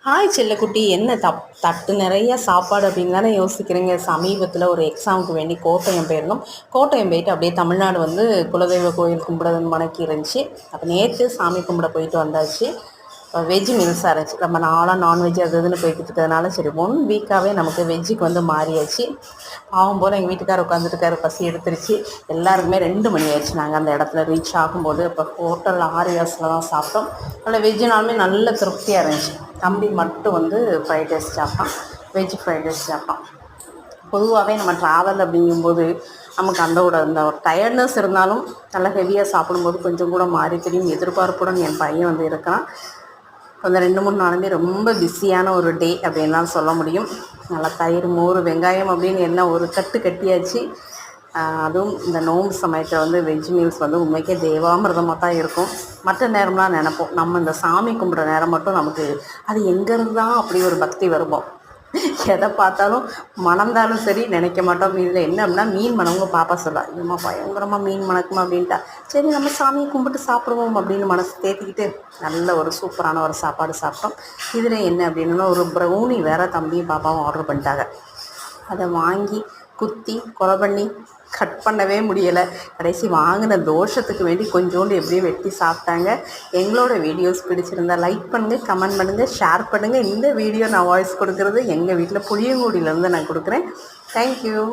Hi செல்லக்குட்டி, என்ன தட்டு நிறைய சாப்பாடு அப்படின்னு தானே யோசிக்கிறீங்க. சமீபத்தில் ஒரு எக்ஸாமுக்கு வேண்டி கோட்டயம் போயிருந்தோம். கோட்டயம் போயிட்டு அப்படியே தமிழ்நாடு வந்து குலதெய்வ கோயில் கும்பிடுறதுன்னு மனக்கி இருந்துச்சு. அப்போ நேற்று சாமி கும்பிட போயிட்டு வந்தாச்சு. வெஜ் மீல்ஸாக இருந்துச்சு. நம்ம நாளாக நான்வெஜ் அது இதுன்னு போய்கிட்டு இருக்கிறதுனால சரி 1 வீக்காகவே நமக்கு வெஜ்ஜுக்கு வந்து மாறியாச்சு. பாவம் போல் எங்கள் வீட்டுக்காரர் உட்காந்துருக்காரு, பசி எடுத்துருச்சு. எல்லாருக்குமே 2 மணி ஆயிடுச்சு நாங்கள் அந்த இடத்துல ரீச் ஆகும்போது. இப்போ ஹோட்டலில் ஆரியாஸில் தான் சாப்பிட்டோம். அதில் வெஜ்ஜுனாலுமே நல்ல திருப்தியாக இருந்துச்சு. தம்பி மட்டும் வந்து ஃப்ரைட் ரைஸ் சாப்பிட்டான், வெஜ் ஃப்ரைட் ரைஸ் சாப்பிட்டான். பொதுவாகவே நம்ம ட்ராவல் அப்படிங்கும்போது நமக்கு அந்த ஒரு டயர்ட்னஸ் இருந்தாலும் நல்லா ஹெவியாக சாப்பிடும்போது கொஞ்சம் கூட மாறி தெரியும். எதிர்பார்ப்புடன் என் பையன் வந்து இருக்கான். அந்த 2-3 நாளுமே ரொம்ப பிஸியான ஒரு டே அப்படின்னு தான் சொல்ல முடியும். நல்லா தயிர், மோர், வெங்காயம் அப்படின்னு எல்லாம் ஒரு கட்டு கட்டியாச்சு. அதுவும் இந்த நோன்பு சமயத்தில் வந்து வெஜ் மீல்ஸ் வந்து உண்மைக்கே தேவாமிர்தமாக தான் இருக்கும். மற்ற நேரம்லாம் நினைப்போம், நம்ம இந்த சாமி கும்பிட்ற நேரம் மட்டும் நமக்கு அது எங்கேருந்து தான் அப்படி ஒரு பக்தி வருமோ. எதை பார்த்தாலும் மணந்தாலும் சரி நினைக்க மாட்டோம். இதில் என்ன அப்படின்னா மீன் மணவங்க பாப்பா சொல்லா, ஐயம்மா பயங்கரமாக மீன் மணக்குமா அப்படின்ட்டா. சரி நம்ம சாமியை கும்பிட்டு சாப்பிடுவோம் அப்படின்னு மனசு தேத்திக்கிட்டு நல்ல ஒரு சூப்பரான ஒரு சாப்பாடு சாப்பிட்டோம். இதில் என்ன அப்படின்னா ஒரு ப்ரௌனி வேறு தம்பியும் பாப்பாவும் ஆர்டர் பண்ணிட்டாங்க. அதை வாங்கி குத்தி கொலை பண்ணி கட் பண்ணவே முடியலை. கடைசி வாங்கின தோஷத்துக்கு வேண்டி கொஞ்சோண்டு எப்படியும் வெட்டி சாப்பிட்டாங்க. எங்களோட வீடியோஸ் பிடிச்சிருந்தா லைக் பண்ணுங்கள், கமெண்ட் பண்ணுங்கள், ஷேர் பண்ணுங்கள். இந்த வீடியோ நான் வாய்ஸ் கொடுக்குறது எங்கள் வீட்டில் புளியங்குடியிலேருந்து நான் கொடுக்குறேன். தேங்க்யூ.